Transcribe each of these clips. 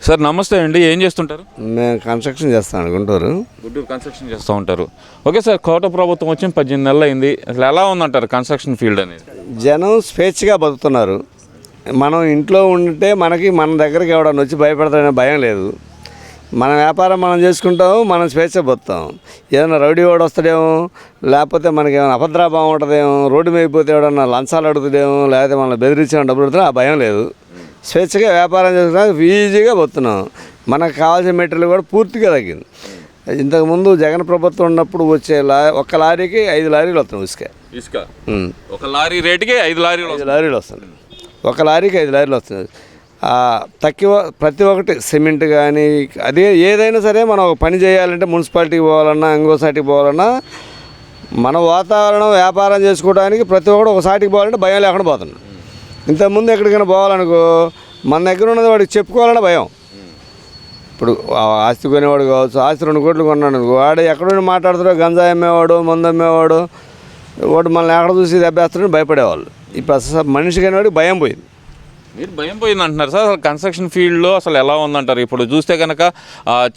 Sir నమస్తే అండి, ఏం చేస్తుంటారు? మేము కన్స్ట్రక్షన్ చేస్తాను గుంటూరు కన్స్ట్రక్షన్ చేస్తూ ఉంటారు. ఓకే సార్, కోట ప్రభుత్వం వచ్చి 18 నెలలు అయింది. అసలు ఎలా ఉందంటారు కన్స్ట్రక్షన్ ఫీల్డ్ అనేది? జనం స్వేచ్ఛగా బతుకుతున్నారు. మనం ఇంట్లో ఉంటే మనకి మన దగ్గరికి ఎవడన్నా వచ్చి భయపడతాడనే భయం లేదు. మన వ్యాపారం మనం చేసుకుంటాము, మనం స్వేచ్ఛ బతుకుతాం. ఏదైనా రౌడీ వాడు వస్తాడేమో, లేకపోతే మనకి ఏమైనా అభద్రాభావం ఉంటుందేమో, రోడ్డు మీద ఎవడన్నా లంచాలు అడుగుతాడేమో, లేకపోతే మనల్ని బెదిరించే డబ్బులు అడుగుతాడో ఆ భయం లేదు. స్వేచ్ఛగా వ్యాపారం చేసుకున్నాక ఈజీగా పోతున్నాం. మనకు కావాల్సిన మెటీరియల్ కూడా పూర్తిగా తగ్గింది. ఇంతకుముందు జగన్ ప్రభుత్వం ఉన్నప్పుడు వచ్చే ఒక్క లారీకి 5 లారీలు వస్తున్నాయి ఇసుక. ఒక లారీ రేటుకి 5 లారీలు వస్తున్నాయి. ఒక లారీకి 5 లారీలు వస్తున్నాయి. తక్కువ ప్రతి ఒక్కటి సిమెంట్ కానీ అదే ఏదైనా సరే మనం ఒక పని చేయాలంటే మున్సిపాలిటీకి పోవాలన్నా ఇంకోసాటికి పోవాలన్నా మన వాతావరణం వ్యాపారం చేసుకోవడానికి ప్రతి ఒక్కటి ఒకసాటికి పోవాలంటే భయం లేకుండా పోతున్నాం. ఇంతకుముందు ఎక్కడికైనా పోవాలనుకో మన దగ్గర ఉన్నది వాడికి చెప్పుకోవాలన్నా భయం. ఇప్పుడు ఆస్తి కొనేవాడు కావచ్చు, ఆస్తి 2 కోట్లు కొన్నాడు అనుకో, వాడు ఎక్కడుండి మాట్లాడుతాడో గంజాయి అమ్మేవాడు, మందు అమ్మేవాడు, వాడు మనల్ని ఎక్కడ చూసి దెబ్బేస్తాడని భయపడేవాళ్ళు. ఇప్పుడు అసలు మనిషి అనేవాడికి భయం పోయింది. మీరు భయం పోయింది అంటున్నారు సార్. అసలు కన్స్ట్రక్షన్ ఫీల్డ్లో అసలు ఎలా ఉందంటారు? ఇప్పుడు చూస్తే కనుక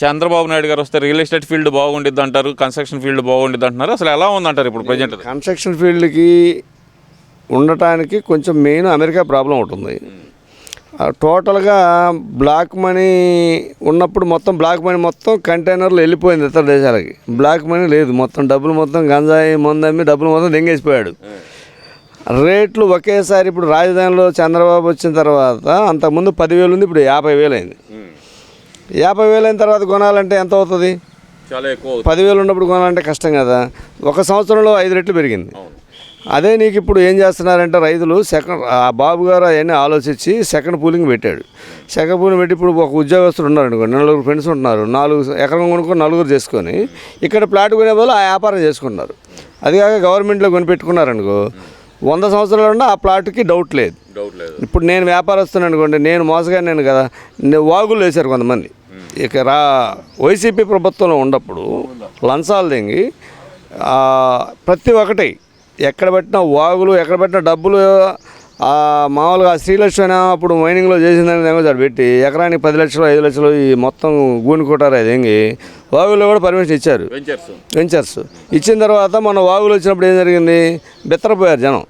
చంద్రబాబు నాయుడు గారు వస్తే రియల్ ఎస్టేట్ ఫీల్డ్ బాగుండిద్ది అంటారు, కన్స్ట్రక్షన్ ఫీల్డ్ బాగుండిద్ది అంటున్నారు. అసలు ఎలా ఉందంటారు ఇప్పుడు ప్రజెంట్? కన్స్ట్రక్షన్ ఫీల్డ్కి ఉండటానికి కొంచెం మెయిన్ అమెరికా ప్రాబ్లం ఉంటుంది. టోటల్గా బ్లాక్ మనీ ఉన్నప్పుడు మొత్తం బ్లాక్ మనీ మొత్తం కంటైనర్లు వెళ్ళిపోయింది ఇతర దేశాలకి. బ్లాక్ మనీ లేదు, మొత్తం డబ్బులు మొత్తం గంజాయి మందమ్మి డబ్బులు మొత్తం దెంగేసిపోయాడు. రేట్లు ఒకేసారి ఇప్పుడు రాజధానిలో చంద్రబాబు వచ్చిన తర్వాత అంతకుముందు 10,000 ఉంది, ఇప్పుడు 50,000 అయింది. 50,000 అయిన తర్వాత కొనాలంటే ఎంత అవుతుంది? చాలా ఎక్కువ. 10,000 ఉన్నప్పుడు కొనాలంటే కష్టం కదా. ఒక సంవత్సరంలో 5 రెట్లు పెరిగింది. అదే నీకు ఇప్పుడు ఏం చేస్తున్నారంటే రైతులు బాబు గారు అవన్నీ ఆలోచించి సెకండ్ పూలింగ్ పెట్టాడు. సెకండ్ పూలింగ్ పెట్టి ఇప్పుడు ఒక ఉద్యోగస్తులు ఉన్నారు అనుకోండి, 4 ఫ్రెండ్స్ ఉంటున్నారు, 4 ఎకరం కొనుక్కొని 4 చేసుకొని ఇక్కడ ప్లాట్ కొనే బదులు ఆ వ్యాపారం చేసుకుంటున్నారు. అదిగాక గవర్నమెంట్లో కొనిపెట్టుకున్నారనుకో 100 సంవత్సరాలు ఉన్నా ఆ ప్లాట్కి డౌట్ లేదు. ఇప్పుడు నేను వ్యాపారస్తున్నాను అనుకోండి, నేను మోసగానే కదా, వాగులు వేశారు కొంతమంది. ఇక వైసీపీ ప్రభుత్వంలో ఉన్నప్పుడు లంచాలు తెంగి ప్రతి ఒక్కటి ఎక్కడ పెట్టినా వాగులు, ఎక్కడ పెట్టిన డబ్బులు మామూలుగా శ్రీలక్ష్మి అప్పుడు మైనింగ్లో చేసిందని తెగొచ్చాడు పెట్టి ఎకరానికి 10 లక్షలు 5 లక్షలు ఈ మొత్తం గూనుకుంటారు. అది ఎంగి వాగుల్లో కూడా పర్మిషన్ ఇచ్చారు, వెంచర్స్ ఇచ్చిన తర్వాత మన వాగులు వచ్చినప్పుడు ఏం జరిగింది? బెత్తరపోయారు జనం.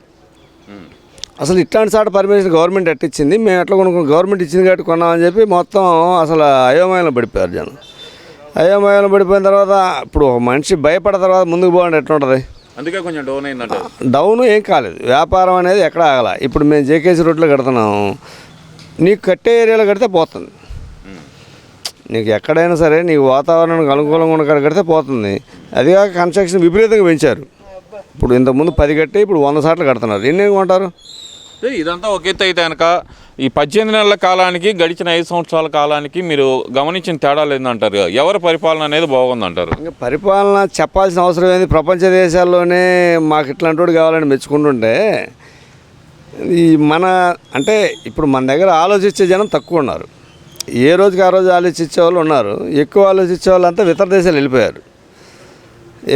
అసలు ఇట్లాంటి సాట పర్మిషన్ గవర్నమెంట్ ఎట్టిచ్చింది, మేము ఎట్లా కొనుక్కున్నాం, గవర్నమెంట్ ఇచ్చింది కాబట్టి కొన్నామని చెప్పి మొత్తం అసలు అయోమయంలో పడిపోయారు జనం. అయోమయంలో పడిపోయిన తర్వాత ఇప్పుడు ఒక మనిషి భయపడిన తర్వాత ముందుకు పోవాలంటే ఎట్లా ఉంటుంది? అందుకే కొంచెం డౌన్ అయిందంట. డౌన్ ఏం కాలేదు, వ్యాపారం అనేది ఎక్కడ ఆగల. ఇప్పుడు మేము జేకేసీ రోడ్లో కడుతున్నాము, నీకు కట్టే ఏరియాలో కడితే పోతుంది. నీకు ఎక్కడైనా సరే నీకు వాతావరణానికి అనుకూలంగా ఉన్న కాడ కడితే పోతుంది. అదిగాక కన్స్ట్రక్షన్ విపరీతంగా పెంచారు. ఇప్పుడు ఇంతకుముందు 10 కట్టి ఇప్పుడు 100 సార్లు కడుతున్నారు. ఎన్నేం కొంటారు? ఇదంతా ఒక ఎత్తు అయితే కనుక ఈ 18 నెలల కాలానికి గడిచిన 5 సంవత్సరాల కాలానికి మీరు గమనించిన తేడాలు ఏందంటారు? ఎవరి పరిపాలన అనేది బాగుందంటారు? ఇంకా పరిపాలన చెప్పాల్సిన అవసరం ఏంది? ప్రపంచ దేశాల్లోనే మాకు ఇట్లాంటి వాడు కావాలని మెచ్చుకుంటుంటే ఈ అంటే ఇప్పుడు మన దగ్గర ఆలోచించే జనం తక్కువ ఉన్నారు. ఏ రోజుకి ఆ రోజు ఆలోచించే వాళ్ళు ఉన్నారు. ఎక్కువ ఆలోచించే వాళ్ళు అంతా ఇతర దేశాలు వెళ్ళిపోయారు.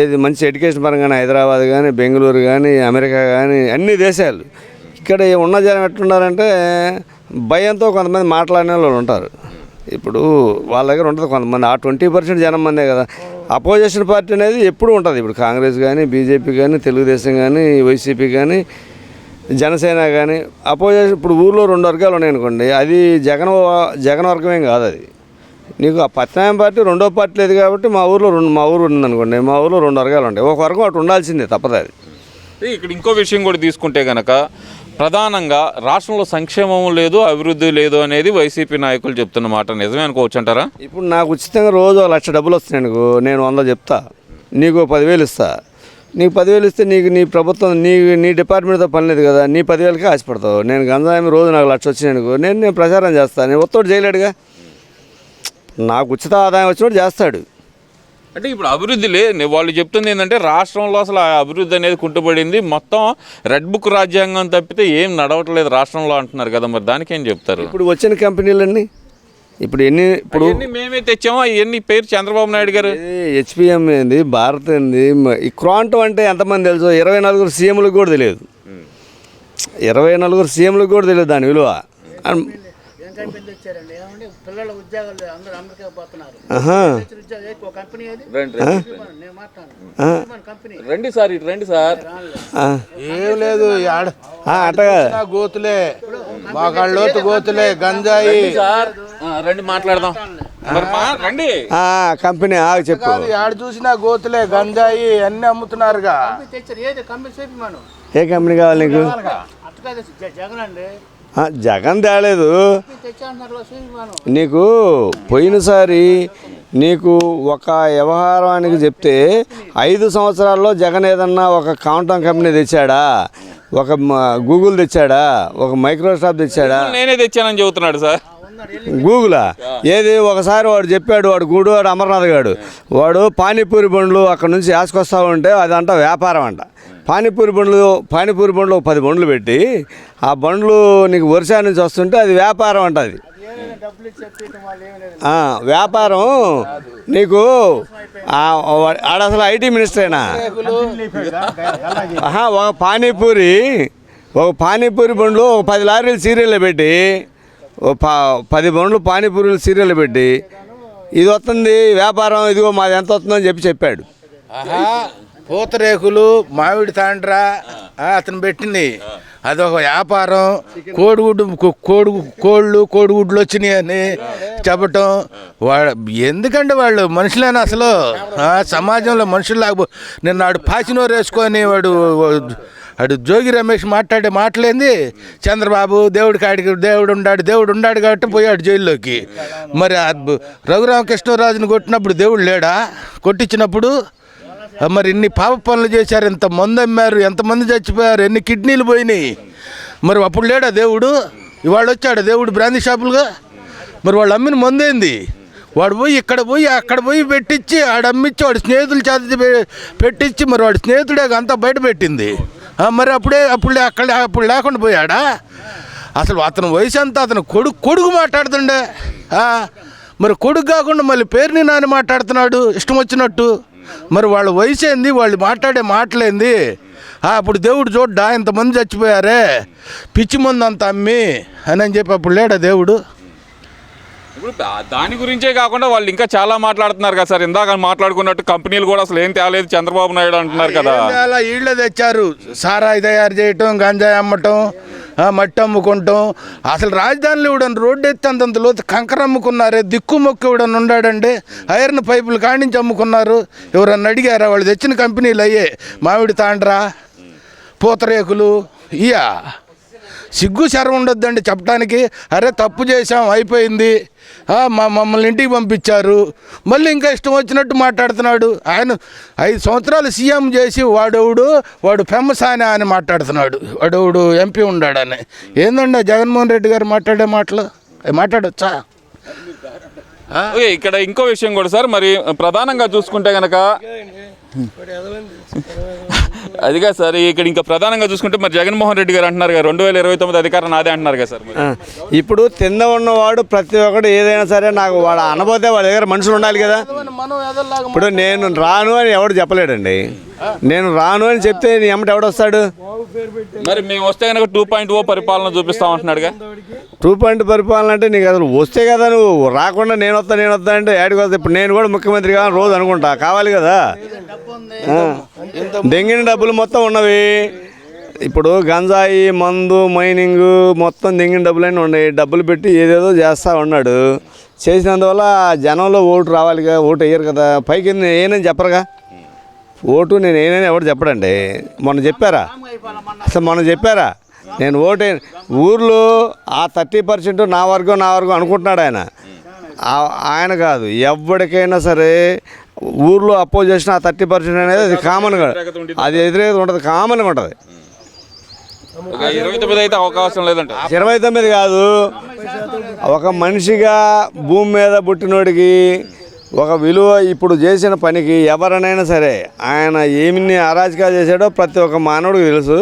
ఏది మంచి ఎడ్యుకేషన్ పరంగానే హైదరాబాద్ కానీ, బెంగళూరు కానీ, అమెరికా కానీ అన్ని దేశాలు. ఇక్కడ ఉన్న జనం ఎట్లున్నారంటే భయంతో కొంతమంది మాట్లాడిన వాళ్ళు ఉంటారు. ఇప్పుడు వాళ్ళ దగ్గర ఉంటుంది కొంతమంది, ఆ 20% జనం మందే కదా. అపోజిషన్ పార్టీ అనేది ఎప్పుడు ఉంటుంది. ఇప్పుడు కాంగ్రెస్ కానీ, బీజేపీ కానీ, తెలుగుదేశం కానీ, వైసీపీ కానీ, జనసేన కానీ అపోజిషన్. ఇప్పుడు ఊళ్ళో 2 వర్గాలు ఉన్నాయనుకోండి, అది జగన్ వర్గమేం కాదు. అది నీకు ఆ పట్నాయం పార్టీ రెండో పార్టీ లేదు కాబట్టి మా ఊరు ఉందనుకోండి, మా ఊళ్ళో 2 వర్గాలు ఉంటాయి. ఒక వర్గం అటు ఉండాల్సిందే, తప్పదు. అది ఇక్కడ ఇంకో విషయం కూడా తీసుకుంటే కనుక ప్రధానంగా రాష్ట్రంలో సంక్షేమం లేదు, అభివృద్ధి లేదు అనేది వైసీపీ నాయకులు చెప్తున్న మాట నిజమే అనుకోవచ్చు అంటారా? ఇప్పుడు నాకు ఉచితంగా రోజు 1,00,000 డబ్బులు వస్తున్నాయి అనుకో, నేను 100 చెప్తా, నీకు 10,000 ఇస్తా. నీకు 10,000 ఇస్తే నీ ప్రభుత్వం నీ డిపార్ట్మెంట్తో పని లేదు కదా, నీ 10,000కే ఆశపడతావు. నేను గంజాయి రోజు నాకు 1,00,000 వచ్చినాయి అనుకో, నేను ప్రచారం చేస్తాను. నేను ఒత్తోడు చేయలేడుగా, నాకు ఉచిత ఆదాయం వచ్చినట్టు చేస్తాడు. అంటే ఇప్పుడు అభివృద్ధి లేదు. వాళ్ళు చెప్తుంది ఏంటంటే రాష్ట్రంలో అసలు ఆ అభివృద్ధి అనేది కుంటుపడింది, మొత్తం రెడ్ బుక్ రాజ్యాంగం తప్పితే ఏం నడవట్లేదు రాష్ట్రంలో అంటున్నారు కదా. మరి దానికి ఏం చెప్తారు? ఇప్పుడు వచ్చిన కంపెనీలన్నీ ఇప్పుడు మేమే తెచ్చామో ఇవన్నీ పేరు చంద్రబాబు నాయుడు గారు. హెచ్పిఎం ఏంది, భారత్ ఏంది, ఈ క్వాంటమ్ అంటే ఎంతమంది తెలుసు? 24 సీఎంలకు కూడా తెలియదు. 24 సీఎంలకు కూడా తెలియదు దాని విలువ. పిల్లల ఉద్యోగాలు అందరూ అమెరికా పోతున్నారు. ఆహా. కంపెనీ అది నేను మాట్లాడు కంపెనీ రండి సార్, ఇటు రండి సార్. ఏం లేదు అట్టగా గోతులే మాకాళ్ళలోతు గోతులే గంజాయి సార్ రండి మాట్లాడదాం. రండి. కంపెనీ చెప్పు. ఆడ చూసినా గోతులే గంజాయి అన్ని అమ్ముతున్నారుగా. తెచ్చారు ఏది కంపెనీ చెప్పి మనం ఏ కంపెనీ కావాలి నీకు? అట్టగా జగన్ అండి జగన్ తేలేదు తెచ్చారు మనం. నీకు పోయినసారి నీకు ఒక వ్యవహారానికి చెప్తే 5 సంవత్సరాల్లో జగన్ ఏదన్నా ఒక కౌంటర్ కంపెనీ తెచ్చాడా, ఒక గూగుల్ తెచ్చాడా, ఒక మైక్రోసాఫ్ట్ తెచ్చాడా? నేనే తెచ్చానని చెబుతున్నాడు సార్. గూగులా ఏది? ఒకసారి వాడు చెప్పాడు, వాడు గూడువాడు అమర్నాథ్ గాడు, వాడు పానీపూరి బండ్లు అక్కడ నుంచి యాసుకొస్తా ఉంటే అదంట వ్యాపారం అంట. పానీపూరి బండ్లు ఒక 10 బండ్లు పెట్టి ఆ బండ్లు నీకు వర్షా నుంచి వస్తుంటే అది వ్యాపారం అంట. అది వ్యాపారం. నీకు ఆడ అసలు ఐటీ మినిస్టరేనా? ఒక పానీపూరి బండ్లు ఒక 10 లారీలు సీరియల్లో పెట్టి 10 బండ్లు పానీపూరీలు సీరియల్లో పెట్టి ఇది వస్తుంది వ్యాపారం, ఇదిగో మాది ఎంత వస్తుందని చెప్పాడు. పూతరేకులు మామిడి తాండ్ర అతను పెట్టింది అదొక వ్యాపారం. కోడిగుడ్లు వచ్చినాయి అని చెప్పటం. ఎందుకంటే వాళ్ళు మనుషులేనా అసలు? సమాజంలో మనుషులు లేకపో నిన్న వాడు పాసినోరు వేసుకొని వాడు జోగి రమేష్ మాట్లాడే మాటలేంది. చంద్రబాబు దేవుడు ఉన్నాడు కాబట్టి పోయాడు జైల్లోకి. మరి రఘురామకృష్ణరాజుని కొట్టినప్పుడు దేవుడు లేడా? కొట్టించినప్పుడు మరి ఇన్ని పాప పనులు చేశారు, ఎంతమంది అమ్మారు, ఎంతమంది చచ్చిపోయారు, ఎన్ని కిడ్నీలు పోయినాయి. మరి అప్పుడు లేడా దేవుడు? ఇవాళ వచ్చాడు దేవుడు బ్రాందీ షాపులుగా. మరి వాళ్ళు అమ్మిన మందేంది? వాడు పోయి అక్కడ పోయి పెట్టించి ఆడ అమ్మించి వాడు స్నేహితుల చేత పెట్టించి మరి వాడి స్నేహితుడే అంతా బయట పెట్టింది. మరి అప్పుడు లేకుండా పోయాడా? అసలు అతను వయసు అంతా అతను కొడుకు మాట్లాడుతుండే. మరి కొడుకు కాకుండా మళ్ళీ పేరుని నాని మాట్లాడుతున్నాడు ఇష్టం వచ్చినట్టు. మరి వాళ్ళ వయసు ఏంది, వాళ్ళు మాట్లాడే మాటలేంది? అప్పుడు దేవుడు చూడ్డా ఇంతమంది చచ్చిపోయారే పిచ్చి మందు అంత అమ్మి అని చెప్పి అప్పుడు లేడా దేవుడు? ఇప్పుడు దాని గురించే కాకుండా వాళ్ళు ఇంకా చాలా మాట్లాడుతున్నారు కదా సార్. ఇందాక మాట్లాడుకున్నట్టు కంపెనీలు కూడా అసలు ఏం తేలేదు చంద్రబాబు నాయుడు అంటున్నారు కదా. ఇళ్ళే తెచ్చారు, సారాయి తయారు చేయటం, గంజాయి అమ్మటం, మట్టి అమ్ముకుంటాం. అసలు రాజధానిలో ఇవ్వడం రోడ్డు ఎత్తి అంతంత లోతు కంకర అమ్ముకున్నారే. దిక్కు మొక్కు ఇవ్వడం ఉండాడండి. ఐరన్ పైపులు కాడించి అమ్ముకున్నారు. ఎవరన్నా అడిగారా? వాళ్ళు తెచ్చిన కంపెనీలు అయ్యే మామిడి తాండ్రా, పూతరేకులు. సిగ్గు శరం ఉండొద్దండి చెప్పడానికి. అరే తప్పు చేసాం అయిపోయింది, మమ్మల్ని ఇంటికి పంపించారు, మళ్ళీ ఇంకా ఇష్టం వచ్చినట్టు మాట్లాడుతున్నాడు. ఆయన 5 సంవత్సరాలు సీఎం చేసి వాడు ఫేమస్ అని మాట్లాడుతున్నాడు. వాడు ఎంపీ ఉన్నాడని. ఏందండి జగన్మోహన్ రెడ్డి గారు మాట్లాడే మాటలు మాట్లాడొచ్చా? ఓకే, ఇక్కడ ఇంకో విషయం కూడా సార్. మరి ప్రధానంగా చూసుకుంటే కనుక అదిగా సార్, ఇక్కడ ఇంకా ప్రధానంగా చూసుకుంటే మరి జగన్మోహన్ రెడ్డి గారు అంటున్నారు కదా 2029 అధికారం నాదే అంటున్నారు కదా సార్. ఇప్పుడు తిన్న ఉన్నవాడు ప్రతి ఒక్కడు ఏదైనా సరే నాకు వాడు అనబోతే వాళ్ళ దగ్గర మనుషులు ఉండాలి కదా. ఇప్పుడు నేను రాను అని ఎవడు చెప్పలేడండి. నేను రాను అని చెప్తే నీ అమ్మటి ఎవడొస్తాడు? మరి మేము వస్తే కనుక 2.0 పరిపాలన చూపిస్తాం అంటున్నాడుగా. 2.0 పరిపాలన అంటే నీకు అసలు వస్తే కదా, నువ్వు రాకుండా నేను వస్తా అంటే యాడికి వస్తా. ఇప్పుడు నేను కూడా ముఖ్యమంత్రి కావాలని రోజు అనుకుంటా, కావాలి కదా. దెంగిన డబ్బులు మొత్తం ఉన్నవి. ఇప్పుడు గంజాయి, మందు, మైనింగ్ మొత్తం దెంగిన డబ్బులన్నీ ఉన్నాయి. డబ్బులు పెట్టి ఏదేదో చేస్తూ ఉన్నాడు. చేసినందువల్ల జనంలో ఓటు రావాలిగా. ఓటు వేయరు కదా. పైకి ఏనని చెప్పరుగా. ఓటు నేను ఏనని ఎవరు చెప్పడండి. మొన్న చెప్పారా? అసలు మొన్న చెప్పారా? నేను ఓటు ఊర్లో ఆ 30% నా వర్గం అనుకుంటున్నాడు ఆయన. ఆయన కాదు, ఎవరికైనా సరే ఊర్లో అపోజ్ చేసిన ఆ 30% అనేది అది కామన్గా, అది ఎదురేది ఉంటుంది, కామన్గా ఉంటుంది. 29 అయితే అవకాశం లేదంట. 29 కాదు, ఒక మనిషిగా భూమి మీద పుట్టినోడికి ఒక విలువ. ఇప్పుడు చేసిన పనికి ఎవరినైనా సరే ఆయన ఏమి అరాజకాలు చేశాడో ప్రతి ఒక్క మానవుడికి తెలుసు.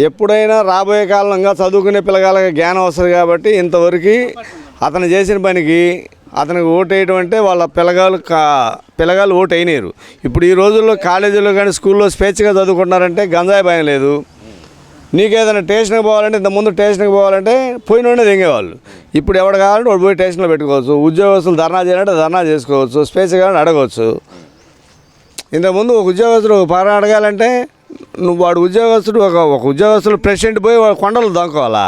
ఎప్పుడైనా రాబోయే కాలంగా చదువుకునే పిల్లగాళ్ళకి జ్ఞానం వస్తుంది కాబట్టి ఇంతవరకు అతను చేసిన పనికి అతనికి ఓటు వేయడం అంటే వాళ్ళ పిల్లగాళ్ళు ఓటు అయినారు. ఇప్పుడు ఈ రోజుల్లో కాలేజీలో కానీ స్కూల్లో స్వేచ్ఛగా చదువుకుంటున్నారంటే గంజాయి భయం లేదు, నీకేదైనా స్టేషన్కి పోవాలంటే ఇంతకుముందు స్టేషన్కి పోవాలంటే పోయినోడే తెంగేవాళ్ళు. ఇప్పుడు ఎవడు కావాలంటే వాడు పోయి స్టేషన్లో పెట్టుకోవచ్చు. ఉద్యోగస్తులు ధర్నా చేయాలంటే ధర్నా చేసుకోవచ్చు, స్పేస్ కావాలంటే అడగవచ్చు. ఇంతకుముందు ఒక ఉద్యోగస్తుడు పరం అడగాలంటే వాడు ఉద్యోగస్తుడు ఒక ఉద్యోగస్తుడు ప్రెసిడెంట్ పోయి కొండలు దొంకోవాలా.